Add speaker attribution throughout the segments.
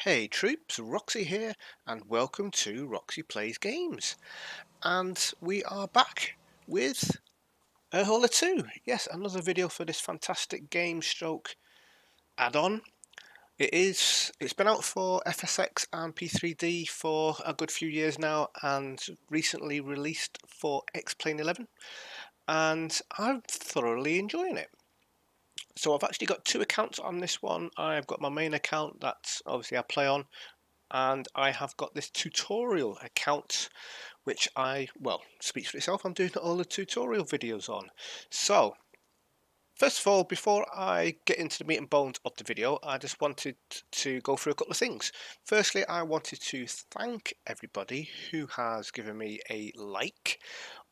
Speaker 1: Hey troops, Roxy here, and welcome to Roxy Plays Games. And we are back with Erhola 2. Yes, another video for this fantastic game stroke add-on. It's been out for FSX and P3D for a good few years now, and recently released for Xplane 11, and I'm thoroughly enjoying it. So I've actually got two accounts on this one. I've got my main account that obviously I play on, and I have got this tutorial account which well, speaks for itself. I'm doing all the tutorial videos on. So first of all, before I get into the meat and bones of the video, I just wanted to go through a couple of things. Firstly, I wanted to thank everybody who has given me a like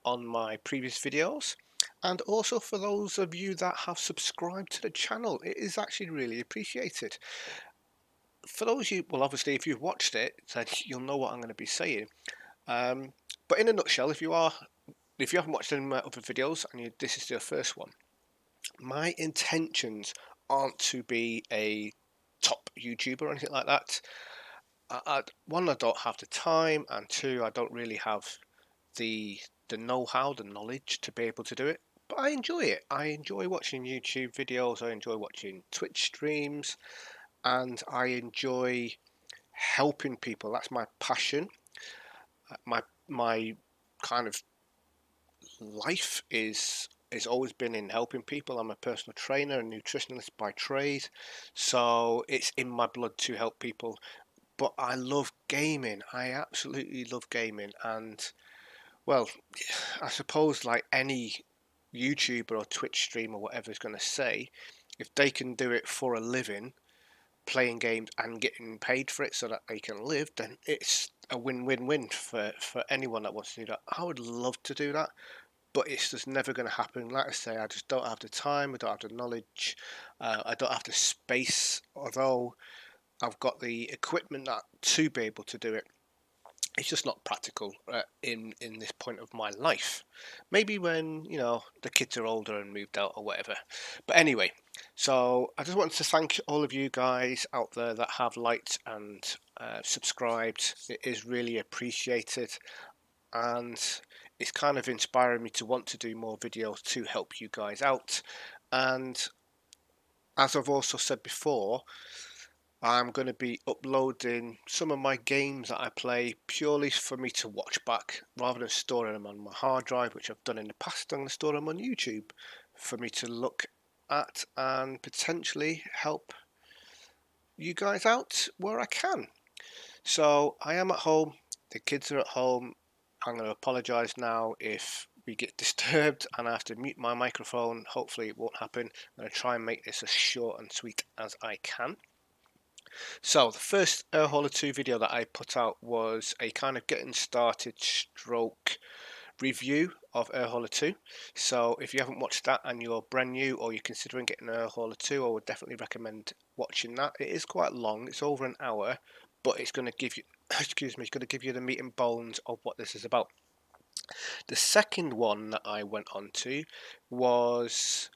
Speaker 1: on my previous videos, and also for those of you that have subscribed to the channel. It is actually really appreciated. For those of you, well, obviously if you've watched it, then you'll know what I'm going to be saying. But in a nutshell, if you haven't watched any of my other videos and this is your first one, my intentions aren't to be a top YouTuber or anything like that. One, I don't have the time, and two, I don't really have the know-how, the knowledge to be able to do it. But I enjoy it. I enjoy watching YouTube videos. I enjoy watching Twitch streams, and I enjoy helping people. That's my passion. My kind of life is always been in helping people. I'm a personal trainer and nutritionist by trade, so it's in my blood to help people. But I love gaming. I absolutely love gaming, and well, I suppose like any YouTuber or Twitch streamer or whatever is going to say, if they can do it for a living, playing games and getting paid for it so that they can live, then it's a win-win-win for anyone that wants to do that. I would love to do that, but it's just never going to happen. Like I say, I just don't have the time, I don't have the knowledge, I don't have the space, although I've got the equipment to be able to do it. It's just not practical in this point of my life. Maybe when the kids are older and moved out or whatever. But anyway, so I just wanted to thank all of you guys out there that have liked and subscribed. It is really appreciated, and it's kind of inspiring me to want to do more videos to help you guys out. And as I've also said before, I'm going to be uploading some of my games that I play purely for me to watch back rather than storing them on my hard drive, which I've done in the past. I'm going to store them on YouTube for me to look at and potentially help you guys out where I can. So I am at home, the kids are at home. I'm going to apologise now if we get disturbed and I have to mute my microphone. Hopefully it won't happen. I'm going to try and make this as short and sweet as I can. So the first Erhola 2 video that I put out was a kind of getting started stroke review of Erhola 2. So if you haven't watched that and you're brand new or you're considering getting Erhola 2, I would definitely recommend watching that. It is quite long, it's over an hour, but it's going to give you excuse me, it's going to give you the meat and bones of what this is about. The second one that I went on to was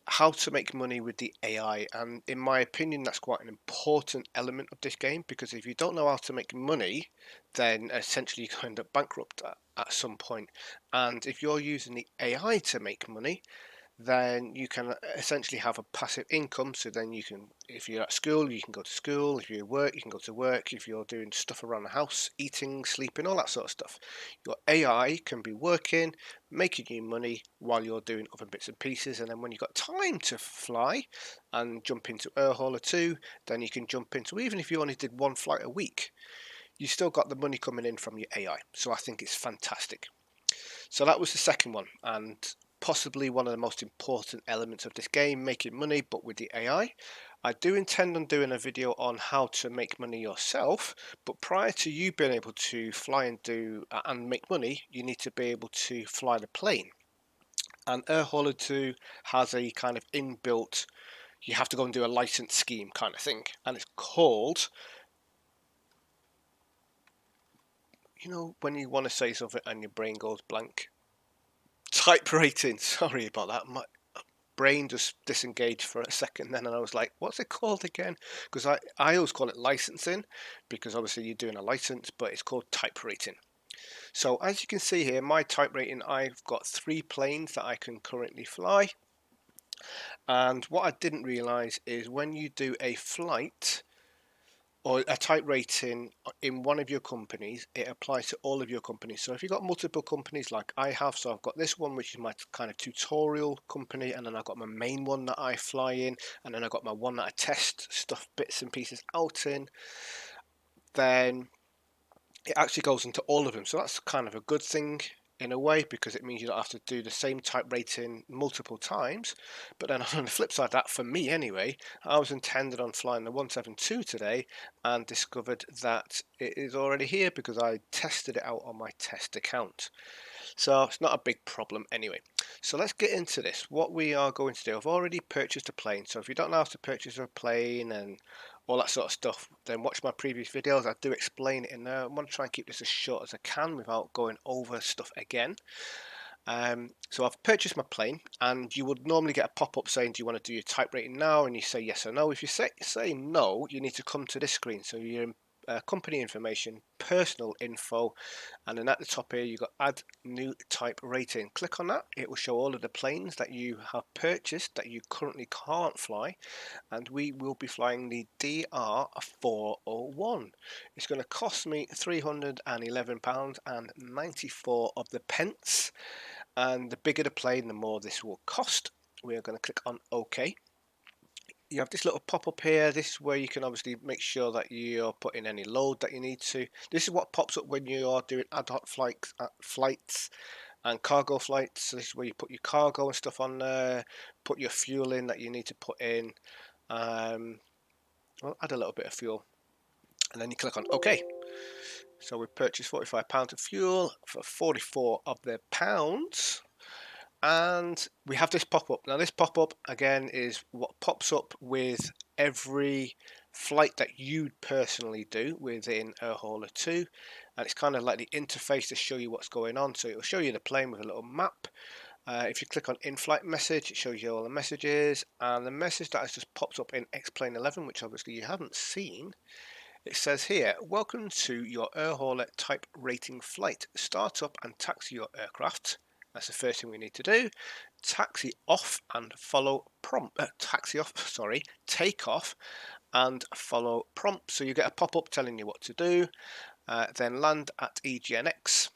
Speaker 1: how to make money with the AI, and in my opinion that's quite an important element of this game, because if you don't know how to make money, then essentially you end up bankrupt at some point. And if you're using the AI to make money, then you can essentially have a passive income. So then you can, if you're at school, you can go to school. If you're at work, you can go to work. If you're doing stuff around the house, eating, sleeping, all that sort of stuff, your AI can be working, making you money while you're doing other bits and pieces. And then when you've got time to fly and jump into Erhola 2, then you can jump into, even if you only did one flight a week, you still got the money coming in from your AI. So I think it's fantastic. So that was the second one, and possibly one of the most important elements of this game, making money, but with the AI. I do intend on doing a video on how to make money yourself, but prior to you being able to fly and do and make money, you need to be able to fly the plane. And Erhola 2 has a kind of inbuilt, you have to go and do a license scheme kind of thing, and it's called, when you want to say something and your brain goes blank, type rating. Sorry about that. brain just disengaged for a second then, and I was like, what's it called again? Because I always call it licensing, because obviously you're doing a license, but it's called type rating. So as you can see here, my type rating, I've got 3 planes that I can currently fly. And what I didn't realize is when you do a flight or a type rating in one of your companies, it applies to all of your companies. So if you've got multiple companies like I have, so I've got this one, which is my kind of tutorial company, and then I've got my main one that I fly in, and then I've got my one that I test stuff, bits and pieces out in, then it actually goes into all of them. So that's kind of a good thing in a way, because it means you don't have to do the same type rating multiple times. But then on the flip side of that, for me anyway, I was intended on flying the 172 today and discovered that it is already here because I tested it out on my test account. So it's not a big problem anyway. So let's get into this. What we are going to do, I've already purchased a plane. So if you don't know how to purchase a plane and all that sort of stuff, then watch my previous videos. I do explain it in there. I want to try and keep this as short as I can without going over stuff again. So I've purchased my plane, and you would normally get a pop-up saying, do you want to do your type rating now? And you say yes or no. If you say no, you need to come to this screen. So your company information, personal info, and then at the top here you've got add new type rating. Click on that. It will show all of the planes that you have purchased that you currently can't fly, and we will be flying the DR401. It's going to cost me £311.94 of the pence, and the bigger the plane, the more this will cost. We are going to click on OK. You have this little pop-up here. This is where you can obviously make sure that you're putting any load that you need to. This is what pops up when you are doing ad hoc flights and cargo flights. So this is where you put your cargo and stuff on there, put your fuel in that you need to put in. I'll add a little bit of fuel, and then you click on OK. So we purchased £45 of fuel for 44 of the pounds. And we have this pop-up. Now this pop-up again is what pops up with every flight that you personally do within Airhauler 2, and it's kind of like the interface to show you what's going on. So it'll show you the plane with a little map. If you click on in-flight message, it shows you all the messages, and the message that has just popped up in Xplane 11, which obviously you haven't seen. It says here, welcome to your Airhauler type rating flight. Start up and taxi your aircraft. That's the first thing we need to do. Taxi off and follow prompt. Take off and follow prompt. So you get a pop-up telling you what to do. Then land at EGNX.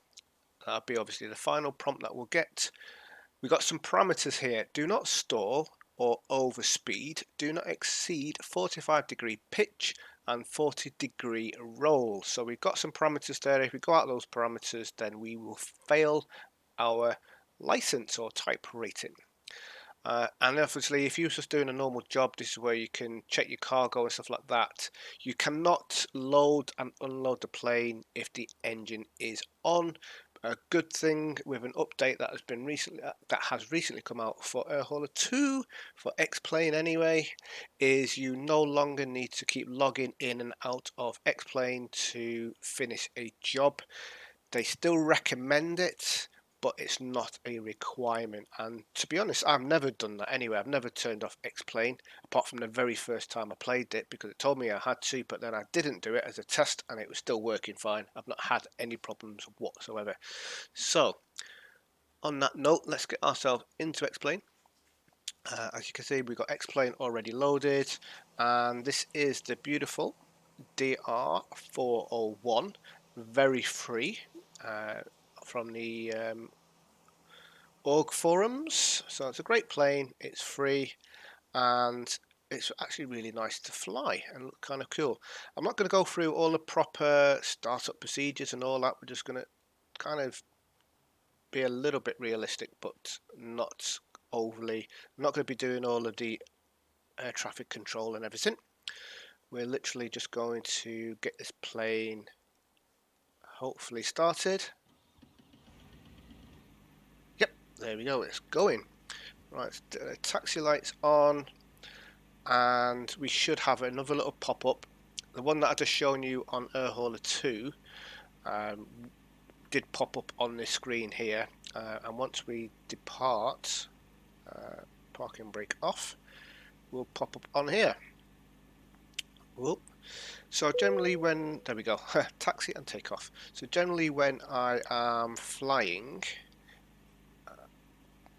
Speaker 1: That'll be obviously the final prompt that we'll get. We've got some parameters here. Do not stall or overspeed. Do not exceed 45-degree pitch and 40-degree roll. So we've got some parameters there. If we go out those parameters, then we will fail our license or type rating. And obviously if you're just doing a normal job, this is where you can check your cargo and stuff like that. You cannot load and unload the plane if the engine is on. A good thing with an update that has recently come out for Airhauler 2, for Xplane anyway, is you no longer need to keep logging in and out of Xplane to finish a job. They still recommend it, but it's not a requirement. And to be honest, I've never done that anyway. I've never turned off Xplane apart from the very first time I played it, because it told me I had to, but then I didn't do it as a test and it was still working fine. I've not had any problems whatsoever. So on that note, let's get ourselves into Xplane. As you can see, we've got Xplane already loaded, and this is the beautiful DR401, very free, from the org forums. So it's a great plane, it's free, and it's actually really nice to fly and look kind of cool. I'm not going to go through all the proper startup procedures and all that. We're just going to kind of be a little bit realistic, but not overly. I'm not going to be doing all of the air traffic control and everything. We're literally just going to get this plane hopefully started. Yep, there we go, it's going. Right, taxi lights on, and we should have another little pop-up. The one that I just shown you on Airhauler 2 did pop up on this screen here, and once we depart, parking brake off will pop up on here. Whoop. So generally when, there we go, taxi and take off. So generally when I am flying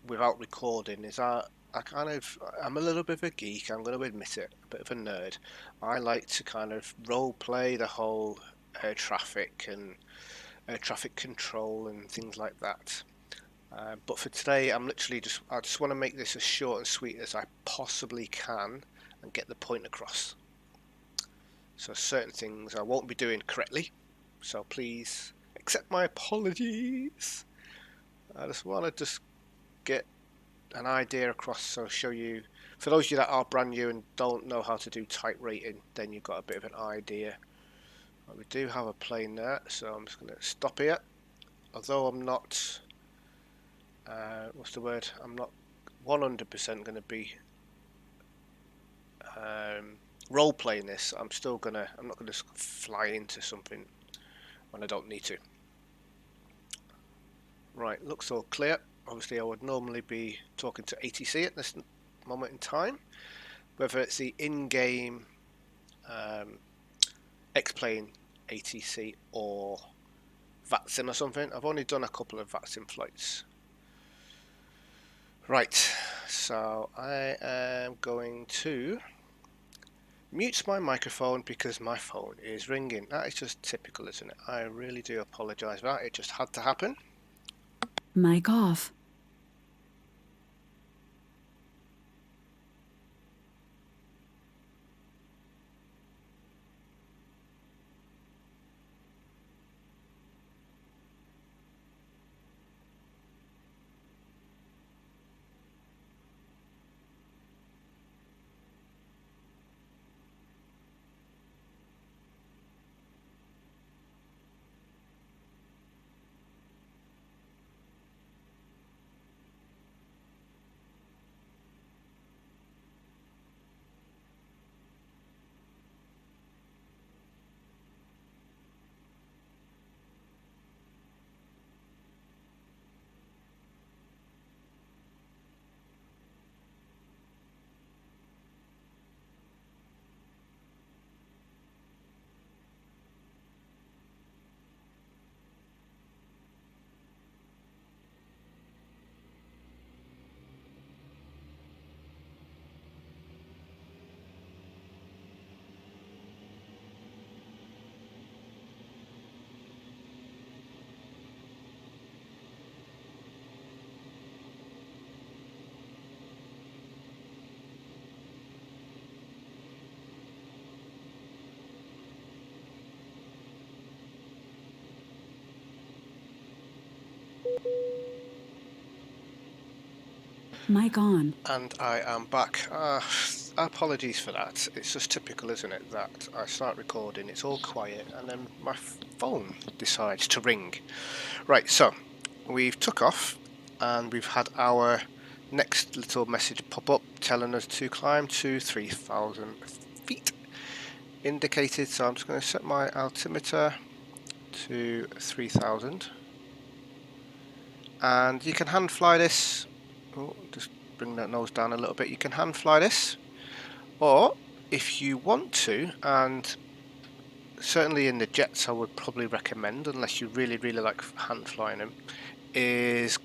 Speaker 1: without recording, I'm a little bit of a geek, I'm going to admit it, a bit of a nerd. I like to kind of role play the whole air traffic and air traffic control and things like that. But for today, I just want to make this as short and sweet as I possibly can and get the point across. So certain things I won't be doing correctly, so please accept my apologies. I just want to get an idea across, so show you, for those of you that are brand new and don't know how to do type rating, then you've got a bit of an idea. We do have a plane there, so I'm just going to stop here. Although I'm not, I'm not 100% going to be role playing this. I'm not going to fly into something when I don't need to. Right, looks all clear. Obviously I would normally be talking to ATC at this moment in time, whether it's the in-game Xplane ATC or VATSIM or something. I've only done a couple of VATSIM flights. Right, so I am going to mute my microphone because my phone is ringing. That is just typical, isn't it? I really do apologise for that. It just had to happen.
Speaker 2: Mic off. Mic on.
Speaker 1: And I am back. Apologies for that. It's just typical, isn't it, that I start recording, it's all quiet, and then my phone decides to ring. Right, so we've took off, and we've had our next little message pop up telling us to climb to 3,000 feet indicated. So I'm just going to set my altimeter to 3,000, and you can hand fly this. Oh, just bring that nose down a little bit. You can hand fly this, or if you want to, and certainly in the jets I would probably recommend, unless you really like hand flying them, is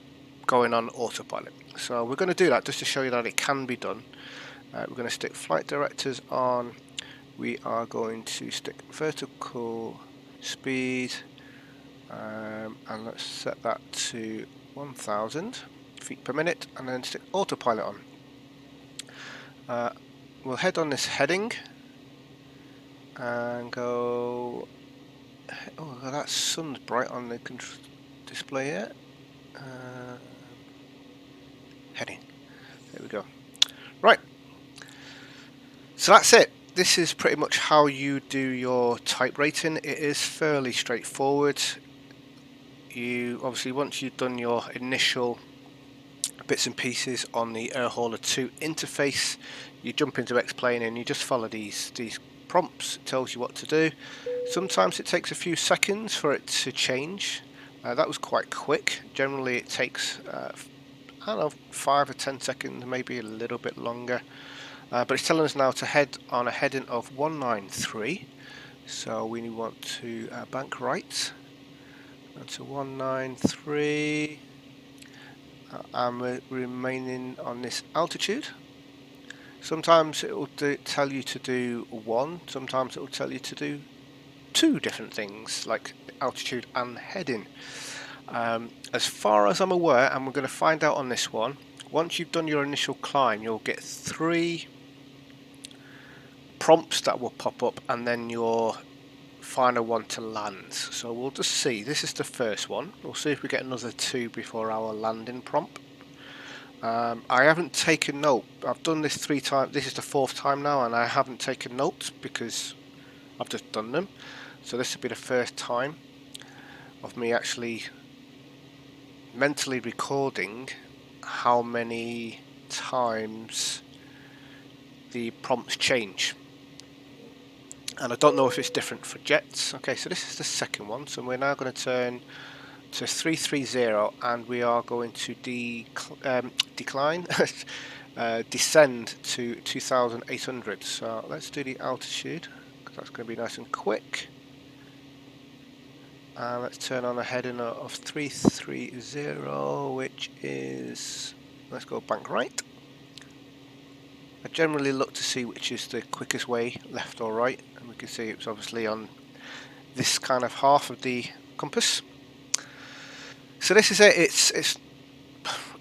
Speaker 1: going on autopilot. So we're going to do that just to show you that it can be done. We're going to stick flight directors on. We are going to stick vertical speed, and let's set that to 1,000 feet per minute, and then stick autopilot on. We'll head on this heading and go. Oh, that sun's bright on the display here. Heading. There we go. Right. So that's it. This is pretty much how you do your type rating. It is fairly straightforward. You obviously, once you've done your initial bits and pieces on the Airhauler 2 interface, you jump into Xplane and you just follow these prompts. It tells you what to do. Sometimes it takes a few seconds for it to change. That was quite quick. Generally it takes I don't know, 5 or 10 seconds, maybe a little bit longer. But it's telling us now to head on a heading of 193. So we want to bank right. To 193. And we're remaining on this altitude. Sometimes it will tell you to do one, sometimes it will tell you to do two different things, like altitude and heading. As far as I'm aware, and we're going to find out on this one, once you've done your initial climb, you'll get 3 prompts that will pop up, and then your final one to land. So we'll just see. This is the first one. We'll see if we get another 2 before our landing prompt. I haven't taken note. I've done this 3 times. This is the 4th time now, and I haven't taken notes because I've just done them. So this will be the first time of me actually mentally recording how many times the prompts change. And I don't know if it's different for jets. Okay, so this is the second one. So we're now going to turn to 330, and we are going to descend to 2,800. So let's do the altitude, because that's going to be nice and quick. And let's turn on a heading of 330, which is, let's go bank right. I generally look to see which is the quickest way, left or right, and we can see it's obviously on this kind of half of the compass. So this is it. It's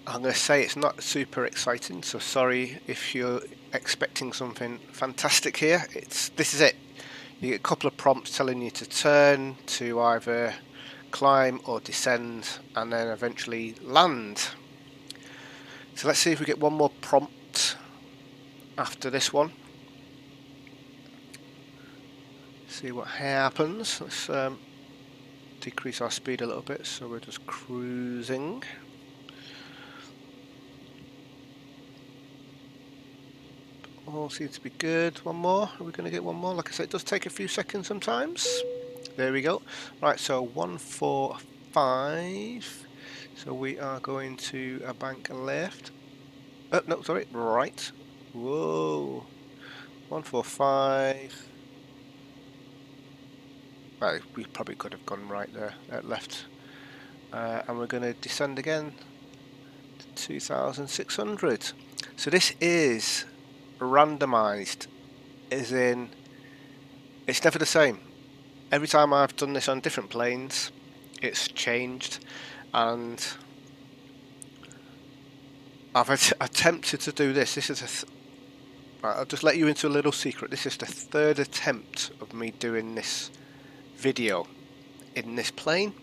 Speaker 1: I'm going to say it's not super exciting, so sorry if you're expecting something fantastic here. This is it. You get a couple of prompts telling you to turn, to either climb or descend, and then eventually land. So let's see if we get one more prompt after this one. See what happens. Let's decrease our speed a little bit, so we're just cruising. All seems to be good. One more. Are we going to get one more? Like I said, it does take a few seconds sometimes. There we go. Right, so 145. So we are going to a bank left. Oh, no, sorry, right. Whoa. 145. Well, we probably could have gone right there, left. And we're going to descend again to 2,600. So this is randomized, as in it's never the same. Every time I've done this on different planes, it's changed, and I've attempted to do this. This is I'll just let you into a little secret. This is the 3rd attempt of me doing this video in this plane,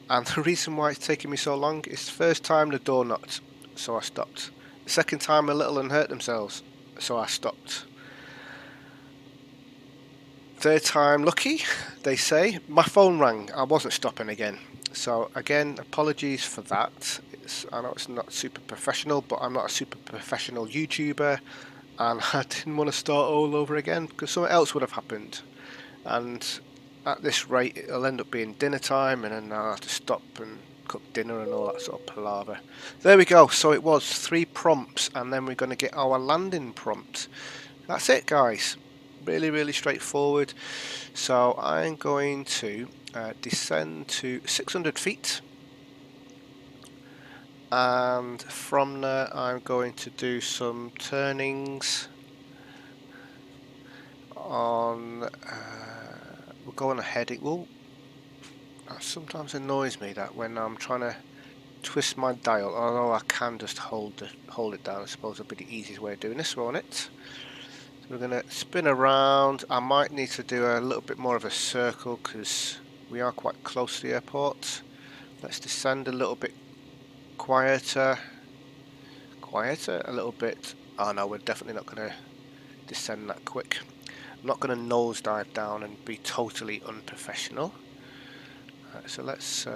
Speaker 1: and the reason why it's taking me so long is the first time the door knocked, so I stopped. The second time a little one hurt themselves, so I stopped. Third time lucky, they say. My phone rang, I wasn't stopping again. So again, apologies for that. I know it's not super professional, but I'm not a super professional YouTuber, and I didn't want to start all over again because something else would have happened. And at this rate, it'll end up being dinner time, and then I'll have to stop and cook dinner and all that sort of palaver. There we go. So it was 3 prompts, and then we're going to get our landing prompt. That's it, guys. Really straightforward. So I'm going to descend to 600 feet, and from there I'm going to do some turnings on we'll go on a heading. Well, that sometimes annoys me that when I'm trying to twist my dial, although I can just hold it down. I suppose it'll be the easiest way of doing this, won't it? We're going to spin around. I might need to do a little bit more of a circle because we are quite close to the airport. Let's descend a little bit quieter, a little bit. Oh no, we're definitely not going to descend that quick. I'm not going to nosedive down and be totally unprofessional. So let's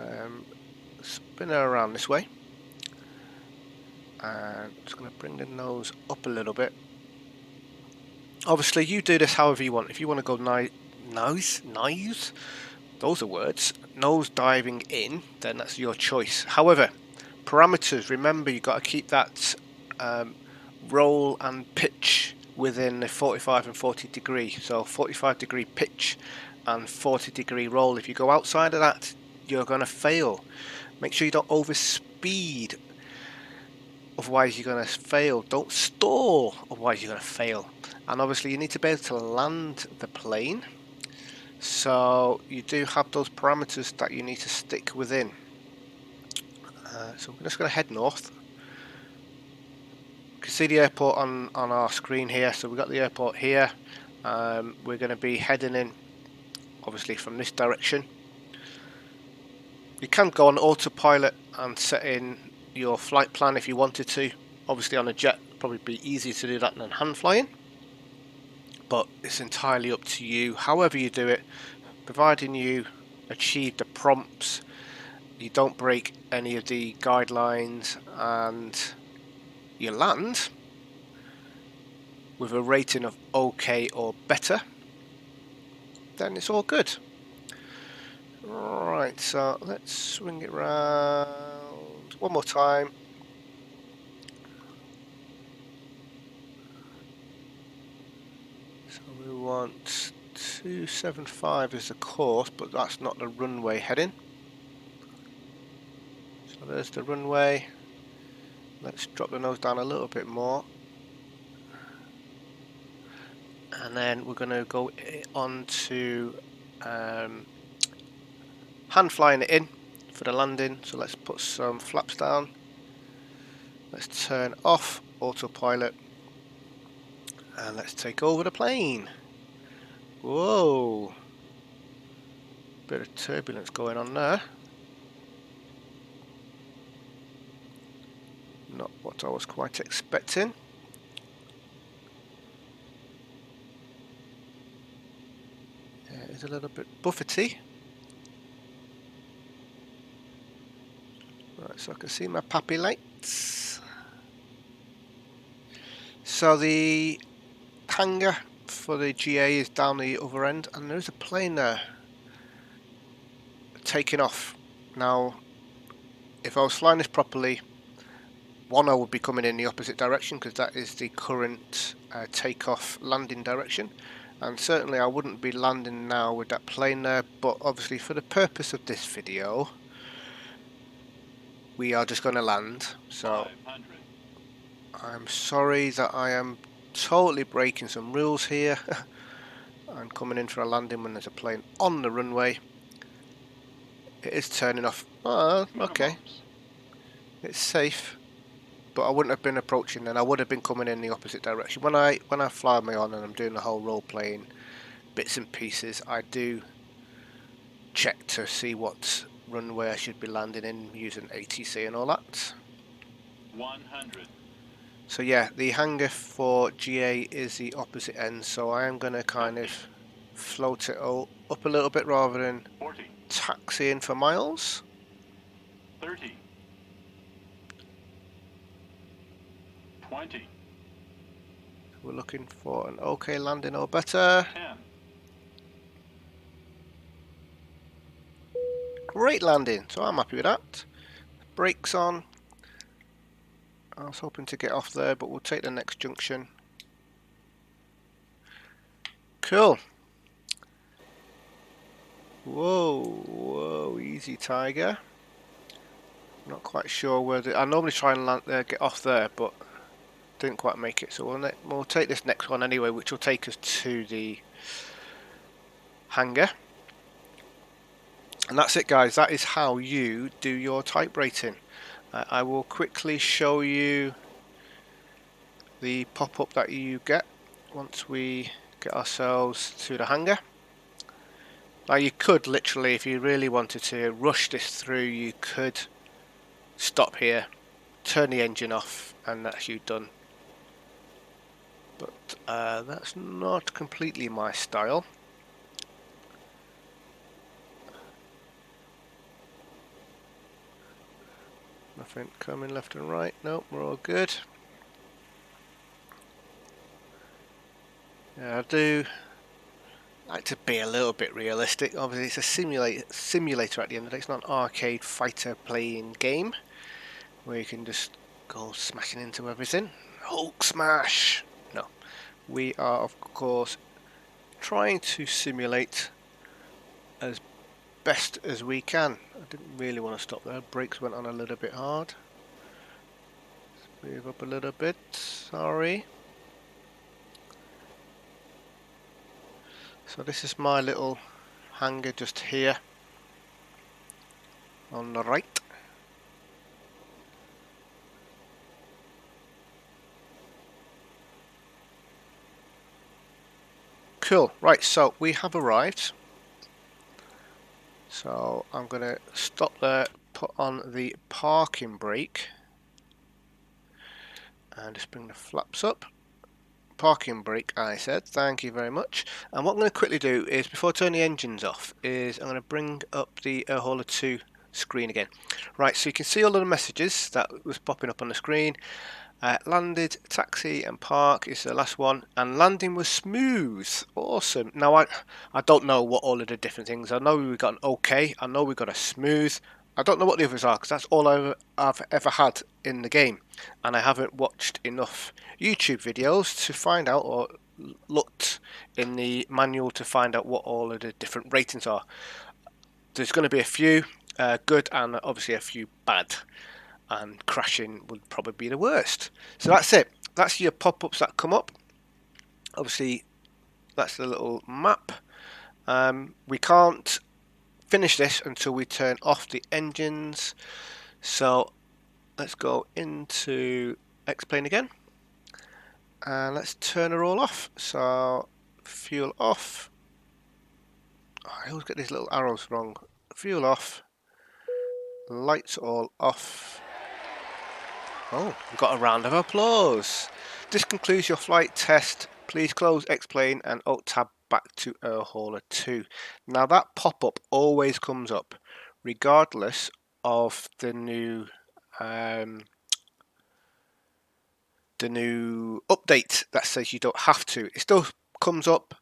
Speaker 1: spin her around this way. And I'm just going to bring the nose up a little bit. Obviously, you do this however you want. If you want to go nose, those are words, nose diving in, then that's your choice. However, parameters, remember you've got to keep that roll and pitch within a 45 and 40 degree. So 45 degree pitch and 40 degree roll. If you go outside of that, you're going to fail. Make sure you don't overspeed, otherwise you're going to fail. Don't stall, otherwise you're going to fail. And obviously you need to be able to land the plane. So you do have those parameters that you need to stick within. So we're just going to head north. You can see the airport on our screen here. So we've got the airport here. We're going to be heading in, obviously, from this direction. You can go on autopilot and set in your flight plan if you wanted to. Obviously on a jet, it'd probably be easier to do that than hand flying. But it's entirely up to you, however you do it, providing you achieve the prompts, you don't break any of the guidelines, and you land with a rating of OK or better, then it's all good. Right, so let's swing it round one more time. So we want 275 as the course, but that's not the runway heading. So there's the runway. Let's drop the nose down a little bit more. And then we're going to go on to hand flying it in for the landing. So let's put some flaps down. Let's turn off autopilot. And let's take over the plane. Whoa. Bit of turbulence going on there. Not what I was quite expecting. Yeah, it's a little bit buffety. Right, so I can see my pappy lights. So the hangar for the GA is down the other end, and there's a plane there taking off. Now, if I was flying this properly, one, I would be coming in the opposite direction because that is the current takeoff landing direction, and certainly I wouldn't be landing now with that plane there, but obviously for the purpose of this video we are just going to land. So I'm sorry that I am totally breaking some rules here. I'm coming in for a landing when there's a plane on the runway. It is turning off. Oh, okay. It's safe, but I wouldn't have been approaching then. I would have been coming in the opposite direction. When I fly me on and I'm doing the whole role playing bits and pieces, I do check to see what runway I should be landing in using ATC and all that.
Speaker 3: 100.
Speaker 1: So yeah, the hangar for GA is the opposite end, so I am going to kind of float it all up a little bit rather than
Speaker 3: 40.
Speaker 1: taxiing for miles.
Speaker 3: 30. 20.
Speaker 1: We're looking for an OK landing or better.
Speaker 3: 10.
Speaker 1: Great landing, so I'm happy with that. Brakes on. I was hoping to get off there, but we'll take the next junction. Cool. Whoa, whoa, easy tiger. Not quite sure where I normally try and land there, get off there, but didn't quite make it. So we'll take this next one anyway, which will take us to the hangar. And that's it, guys. That is how you do your type rating. I will quickly show you the pop-up that you get once we get ourselves to the hangar. Now you could literally, if you really wanted to rush this through, you could stop here, turn the engine off, and that's you done. But that's not completely my style. Nothing coming left and right. Nope, we're all good. Yeah, I do like to be a little bit realistic. Obviously, it's a simulator at the end of the day. It's not an arcade fighter playing game. where you can just go smashing into everything. Hulk smash! No, we are of course trying to simulate as best as we can. I didn't really want to stop there. Brakes went on a little bit hard. Let's move up a little bit. Sorry. So this is my little hangar just here on the right. Cool. Right, so we have arrived. So I'm going to stop there, put on the parking brake, and just bring the flaps up. Parking brake, I said. Thank you very much. And what I'm going to quickly do is, before I turn the engines off, is I'm going to bring up the Hauler 2 screen again. Right, so you can see all of the messages that was popping up on the screen. Landed, taxi and park is the last one, and landing was smooth. Awesome. Now I don't know what all of the different things. I know we got an okay, I know we got a smooth. I don't know what the others are because that's all I've ever had in the game, and I haven't watched enough YouTube videos to find out, or looked in the manual to find out what all of the different ratings are. There's going to be a few good and obviously a few bad, and crashing would probably be the worst. So that's it. That's your pop-ups that come up. Obviously, that's the little map. We can't finish this until we turn off the engines. So let's go into Xplane again, and let's turn her all off. So fuel off. Oh, I always get these little arrows wrong. Fuel off. Lights all off. Oh, we've got a round of applause. This concludes your flight test. Please close Xplane and Alt-Tab back to Hauler 2. Now that pop-up always comes up, regardless of the new update that says you don't have to. It still comes up.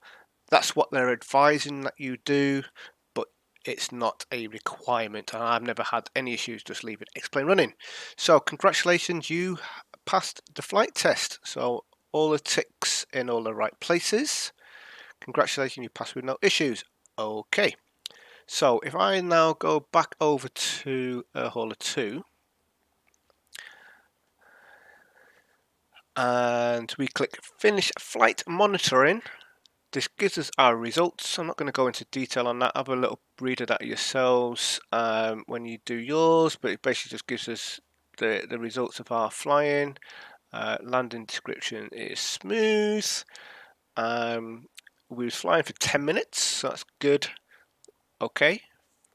Speaker 1: That's what they're advising that you do, but it's not a requirement, and I've never had any issues just leaving Xplane running. So congratulations, you passed the flight test. So all the ticks in all the right places. Congratulations, you passed with no issues. Okay, so if I now go back over to Hauler 2 and we click finish flight monitoring, this gives us our results. I'm not going to go into detail on that. Have a little read of that yourselves when you do yours, but it basically just gives us the results of our flying. Landing description is smooth. We was flying for 10 minutes, so that's good. Okay,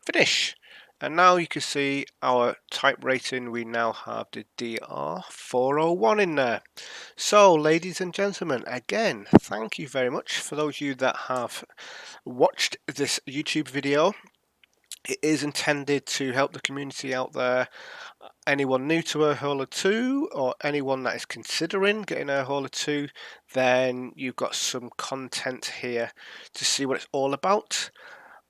Speaker 1: finish. And now you can see our type rating. We now have the DR401 in there. So, ladies and gentlemen, again, thank you very much for those of you that have watched this YouTube video. It is intended to help the community out there. Anyone new to Hauler 2 or anyone that is considering getting Hauler 2, then you've got some content here to see what it's all about.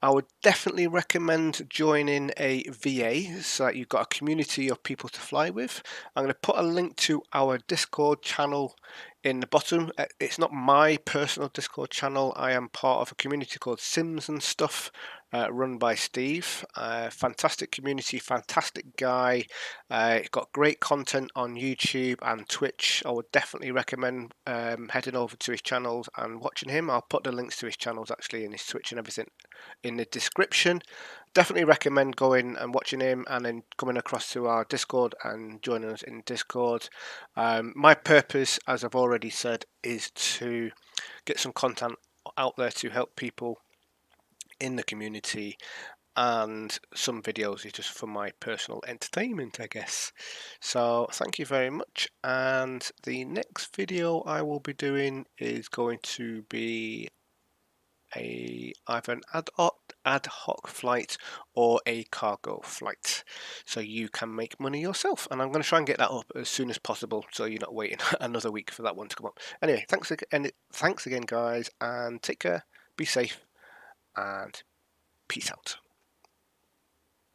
Speaker 1: I would definitely recommend joining a VA so that you've got a community of people to fly with. I'm going to put a link to our Discord channel in the bottom. It's not my personal Discord channel. I am part of a community called Sims and Stuff, run by Steve. Fantastic community, fantastic guy. Got great content on YouTube and Twitch. I would definitely recommend heading over to his channels and watching him. I'll put the links to his channels actually in his Twitch and everything in the description. Definitely recommend going and watching him and then coming across to our Discord and joining us in Discord. My purpose, as I've already said, is to get some content out there to help people in the community, and some videos is just for my personal entertainment, I guess. So thank you very much, and the next video I will be doing is going to be either an ad hoc flight or a cargo flight, so you can make money yourself, and I'm going to try and get that up as soon as possible so you're not waiting another week for that one to come up. Anyway, thanks again guys, and take care, be safe, and peace out.